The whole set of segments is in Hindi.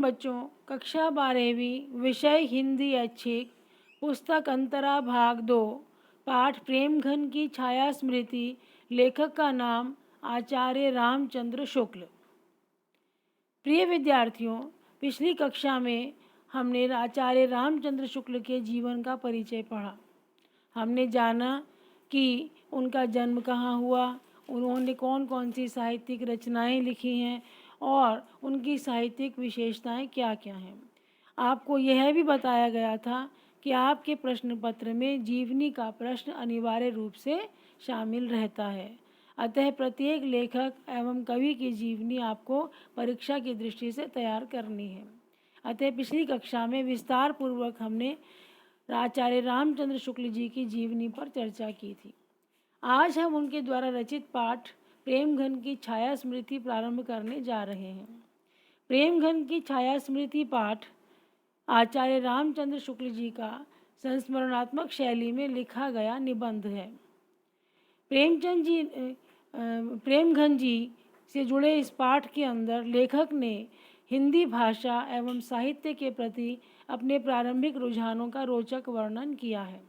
प्रियतम बच्चों, कक्षा 12वीं, विषय हिंदी ऐच्छिक, पुस्तक अंतरा भाग 2, पाठ प्रेमघन की छाया स्मृति। लेखक का नाम आचार्य रामचंद्र शुक्ल। प्रिय विद्यार्थियों, पिछली कक्षा में हमने आचार्य रामचंद्र शुक्ल के जीवन का परिचय पढ़ा। हमने जाना कि उनका जन्म कहाँ हुआ, उन्होंने कौन कौन सी साहित्यिक रचनाएं लिखी हैं और उनकी साहित्यिक विशेषताएं क्या क्या हैं। आपको यह भी बताया गया था कि आपके प्रश्न पत्र में जीवनी का प्रश्न अनिवार्य रूप से शामिल रहता है। अतः प्रत्येक लेखक एवं कवि की जीवनी आपको परीक्षा की दृष्टि से तैयार करनी है। अतः पिछली कक्षा में विस्तार पूर्वक हमने आचार्य रामचंद्र शुक्ल जी की जीवनी पर चर्चा की थी। आज हम उनके द्वारा रचित पाठ प्रेमघन की छाया स्मृति प्रारंभ करने जा रहे हैं। प्रेमघन की छाया स्मृति पाठ आचार्य रामचंद्र शुक्ल जी का संस्मरणात्मक शैली में लिखा गया निबंध है। प्रेमघन जी से जुड़े इस पाठ के अंदर लेखक ने हिंदी भाषा एवं साहित्य के प्रति अपने प्रारंभिक रुझानों का रोचक वर्णन किया है।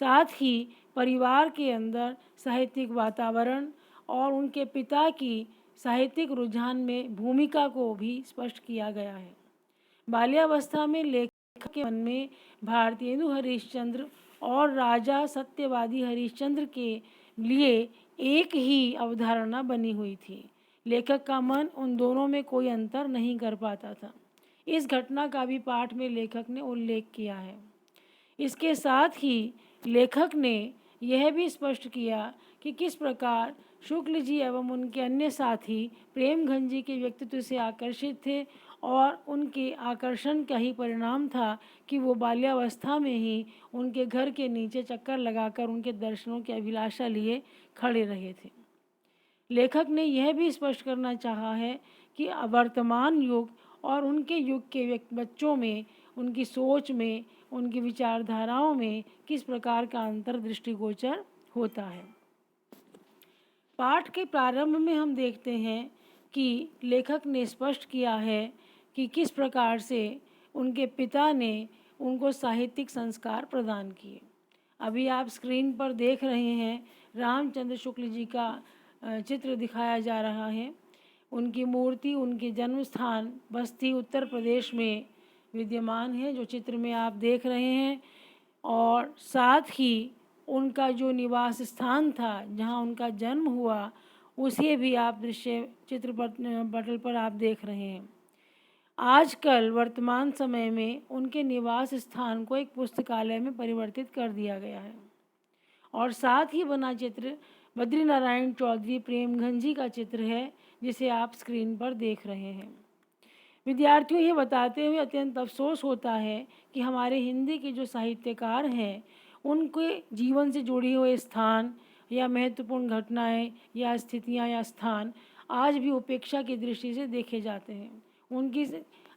साथ ही परिवार के अंदर साहित्यिक वातावरण और उनके पिता की साहित्यिक रुझान में भूमिका को भी स्पष्ट किया गया है। बाल्यावस्था में लेखक के मन में भारतेंदु हरिश्चंद्र और राजा सत्यवादी हरिश्चंद्र के लिए एक ही अवधारणा बनी हुई थी। लेखक का मन उन दोनों में कोई अंतर नहीं कर पाता था। इस घटना का भी पाठ में लेखक ने उल्लेख किया है। इसके साथ ही लेखक ने यह भी स्पष्ट किया कि किस प्रकार शुक्ल जी एवं उनके अन्य साथी प्रेमघन जी के व्यक्तित्व से आकर्षित थे और उनके आकर्षण का ही परिणाम था कि वो बाल्यावस्था में ही उनके घर के नीचे चक्कर लगाकर उनके दर्शनों की अभिलाषा लिए खड़े रहे थे। लेखक ने यह भी स्पष्ट करना चाहा है कि वर्तमान युग और उनके युग के बच्चों में, उनकी सोच में, उनकी विचारधाराओं में किस प्रकार का अंतर दृष्टिगोचर होता है। पाठ के प्रारंभ में हम देखते हैं कि लेखक ने स्पष्ट किया है कि किस प्रकार से उनके पिता ने उनको साहित्यिक संस्कार प्रदान किए। अभी आप स्क्रीन पर देख रहे हैं रामचंद्र शुक्ल जी का चित्र दिखाया जा रहा है। उनकी मूर्ति उनके जन्म स्थान बस्ती उत्तर प्रदेश में विद्यमान है, जो चित्र में आप देख रहे हैं। और साथ ही उनका जो निवास स्थान था, जहां उनका जन्म हुआ, उसे भी आप दृश्य चित्र पटल पर आप देख रहे हैं। आजकल वर्तमान समय में उनके निवास स्थान को एक पुस्तकालय में परिवर्तित कर दिया गया है। और साथ ही बना चित्र बद्रीनारायण चौधरी प्रेमघन जी का चित्र है, जिसे आप स्क्रीन पर देख रहे हैं। विद्यार्थियों, ये बताते हुए अत्यंत अफसोस होता है कि हमारे हिंदी के जो साहित्यकार हैं, उनके जीवन से जुड़ी हुए स्थान या महत्वपूर्ण घटनाएं या स्थितियां या स्थान आज भी उपेक्षा की दृष्टि से देखे जाते हैं। उनकी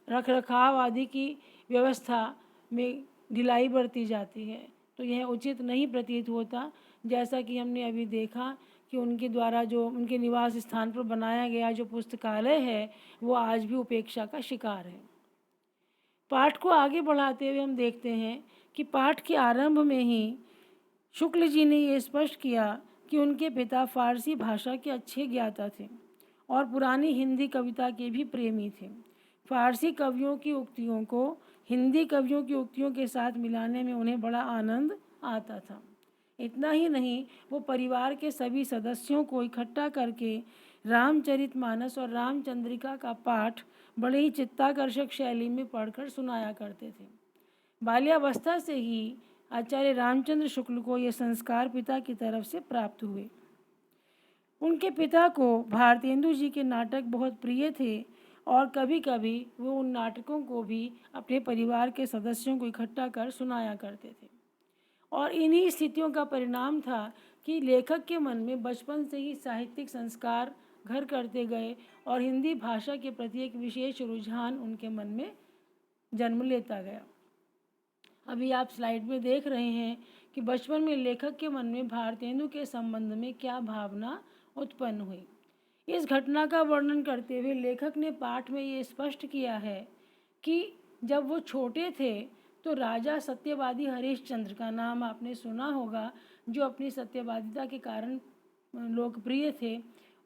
रख रखाव आदि की व्यवस्था में ढिलाई बरती जाती है, तो यह उचित नहीं प्रतीत होता। जैसा कि हमने अभी देखा कि उनके द्वारा जो उनके निवास स्थान पर बनाया गया जो पुस्तकालय है, वो आज भी उपेक्षा का शिकार है। पाठ को आगे बढ़ाते हुए हम देखते हैं कि पाठ के आरंभ में ही शुक्ल जी ने ये स्पष्ट किया कि उनके पिता फारसी भाषा के अच्छे ज्ञाता थे और पुरानी हिंदी कविता के भी प्रेमी थे। फारसी कवियों की उक्तियों को हिंदी कवियों की उक्तियों के साथ मिलाने में उन्हें बड़ा आनंद आता था। इतना ही नहीं, वो परिवार के सभी सदस्यों को इकट्ठा करके रामचरितमानस और रामचंद्रिका का पाठ बड़े ही चित्ताकर्षक शैली में पढ़कर सुनाया करते थे। बाल्यावस्था से ही आचार्य रामचंद्र शुक्ल को ये संस्कार पिता की तरफ से प्राप्त हुए। उनके पिता को भारतेंदु जी के नाटक बहुत प्रिय थे और कभी कभी वो उन नाटकों को भी अपने परिवार के सदस्यों को इकट्ठा कर सुनाया करते थे। और इन्हीं स्थितियों का परिणाम था कि लेखक के मन में बचपन से ही साहित्यिक संस्कार घर करते गए और हिंदी भाषा के प्रति एक विशेष रुझान उनके मन में जन्म लेता गया। अभी आप स्लाइड में देख रहे हैं कि बचपन में लेखक के मन में भारतेंदु के संबंध में क्या भावना उत्पन्न हुई। इस घटना का वर्णन करते हुए लेखक ने पाठ में ये स्पष्ट किया है कि जब वो छोटे थे तो राजा सत्यवादी हरिश्चंद्र का नाम आपने सुना होगा, जो अपनी सत्यवादिता के कारण लोकप्रिय थे।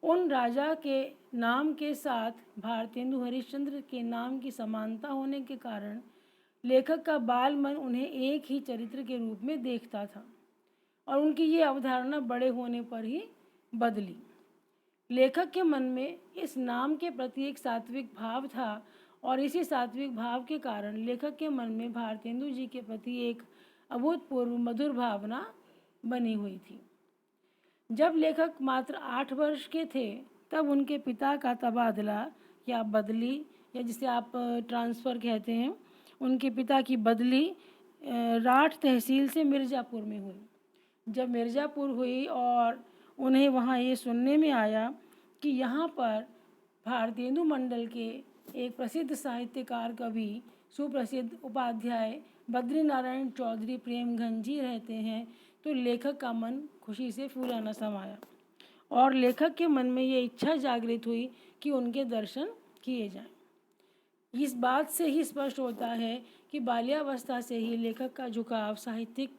उन राजा के नाम के साथ भारतेंदु हरिश्चंद्र के नाम की समानता होने के कारण लेखक का बाल मन उन्हें एक ही चरित्र के रूप में देखता था और उनकी ये अवधारणा बड़े होने पर ही बदली। लेखक के मन में इस नाम के प्रति एक सात्विक भाव था और इसी सात्विक भाव के कारण लेखक के मन में भारतेंदु जी के प्रति एक अभूतपूर्व मधुर भावना बनी हुई थी। जब लेखक मात्र 8 वर्ष के थे तब उनके पिता का तबादला या बदली, या जिसे आप ट्रांसफ़र कहते हैं, उनके पिता की बदली राठ तहसील से मिर्ज़ापुर में हुई। जब मिर्ज़ापुर हुई और उन्हें वहाँ ये सुनने में आया कि यहाँ पर भारतेंदु मंडल के एक प्रसिद्ध साहित्यकार, कवि, सुप्रसिद्ध उपाध्याय बद्रीनारायण चौधरी प्रेमघन जी रहते हैं, तो लेखक का मन खुशी से फूला न समाया और लेखक के मन में ये इच्छा जागृत हुई कि उनके दर्शन किए जाएं। इस बात से ही स्पष्ट होता है कि बाल्यावस्था से ही लेखक का झुकाव साहित्यिक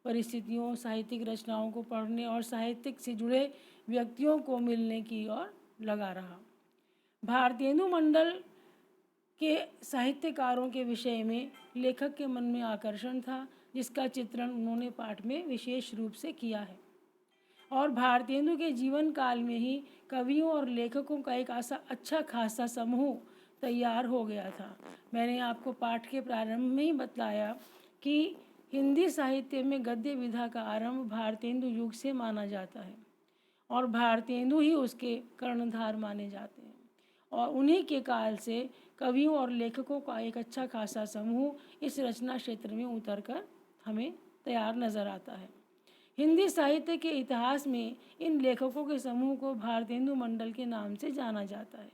परिस्थितियों, साहित्यिक रचनाओं को पढ़ने और साहित्यिक से जुड़े व्यक्तियों को मिलने की ओर लगा रहा। भारतेंदु मंडल के साहित्यकारों के विषय में लेखक के मन में आकर्षण था, जिसका चित्रण उन्होंने पाठ में विशेष रूप से किया है। और भारतेंदु के जीवन काल में ही कवियों और लेखकों का एक अच्छा खासा समूह तैयार हो गया था। मैंने आपको पाठ के प्रारंभ में ही बताया कि हिंदी साहित्य में गद्य विधा का आरंभ भारतेंदु युग से माना जाता है और भारतेंदु ही उसके कर्णधार माने जाते हैं और उन्हीं के काल से कवियों और लेखकों का एक अच्छा खासा समूह इस रचना क्षेत्र में उतरकर हमें तैयार नज़र आता है। हिंदी साहित्य के इतिहास में इन लेखकों के समूह को भारतेंदु मंडल के नाम से जाना जाता है।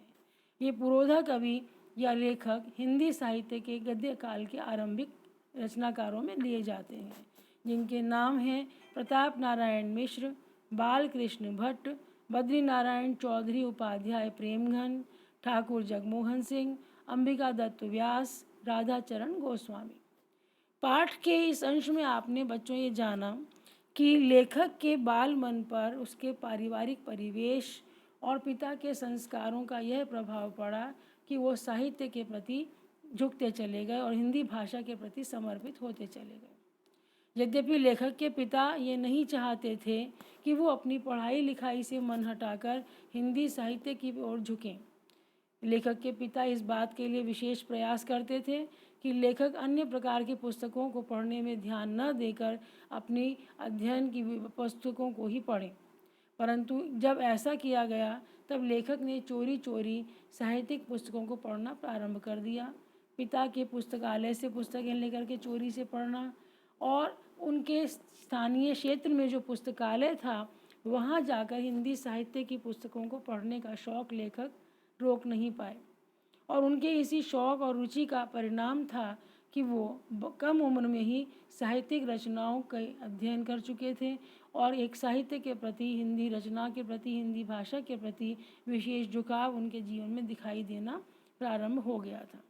ये पुरोधा कवि या लेखक हिंदी साहित्य के गद्य काल के आरंभिक रचनाकारों में लिए जाते हैं, जिनके नाम हैं प्रताप नारायण मिश्र, बालकृष्ण भट्ट, बद्रीनारायण चौधरी उपाध्याय प्रेमघन, ठाकुर जगमोहन सिंह, अंबिका दत्त व्यास, राधाचरण गोस्वामी। पाठ के इस अंश में आपने बच्चों ये जाना कि लेखक के बाल मन पर उसके पारिवारिक परिवेश और पिता के संस्कारों का यह प्रभाव पड़ा कि वो साहित्य के प्रति झुकते चले गए और हिंदी भाषा के प्रति समर्पित होते चले गए। यद्यपि लेखक के पिता ये नहीं चाहते थे कि वो अपनी पढ़ाई लिखाई से मन हटाकर हिंदी साहित्य की ओर झुकें। लेखक के पिता इस बात के लिए विशेष प्रयास करते थे कि लेखक अन्य प्रकार की पुस्तकों को पढ़ने में ध्यान न देकर अपनी अध्ययन की पुस्तकों को ही पढ़ें। परंतु जब ऐसा किया गया तब लेखक ने चोरी चोरी साहित्यिक पुस्तकों को पढ़ना प्रारंभ कर दिया। पिता के पुस्तकालय से पुस्तकें लेकर के चोरी से पढ़ना और उनके स्थानीय क्षेत्र में जो पुस्तकालय था वहाँ जाकर हिंदी साहित्य की पुस्तकों को पढ़ने का शौक़ लेखक रोक नहीं पाए और उनके इसी शौक़ और रुचि का परिणाम था कि वो कम उम्र में ही साहित्यिक रचनाओं का अध्ययन कर चुके थे और एक साहित्य के प्रति, हिंदी रचना के प्रति, हिंदी भाषा के प्रति विशेष झुकाव उनके जीवन में दिखाई देना प्रारंभ हो गया था।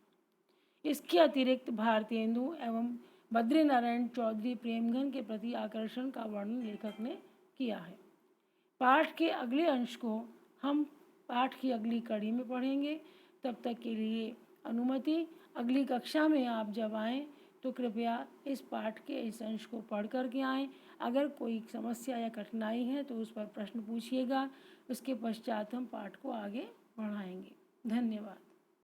इसके अतिरिक्त भारतेंदु एवं बद्रीनारायण चौधरी प्रेमघन के प्रति आकर्षण का वर्णन लेखक ने किया है। पाठ के अगले अंश को हम पाठ की अगली कड़ी में पढ़ेंगे। तब तक के लिए अनुमति। अगली कक्षा में आप जब आएँ तो कृपया इस पाठ के इस अंश को पढ़ कर के आएँ। अगर कोई समस्या या कठिनाई है तो उस पर प्रश्न पूछिएगा। उसके पश्चात हम पाठ को आगे बढ़ाएंगे। धन्यवाद।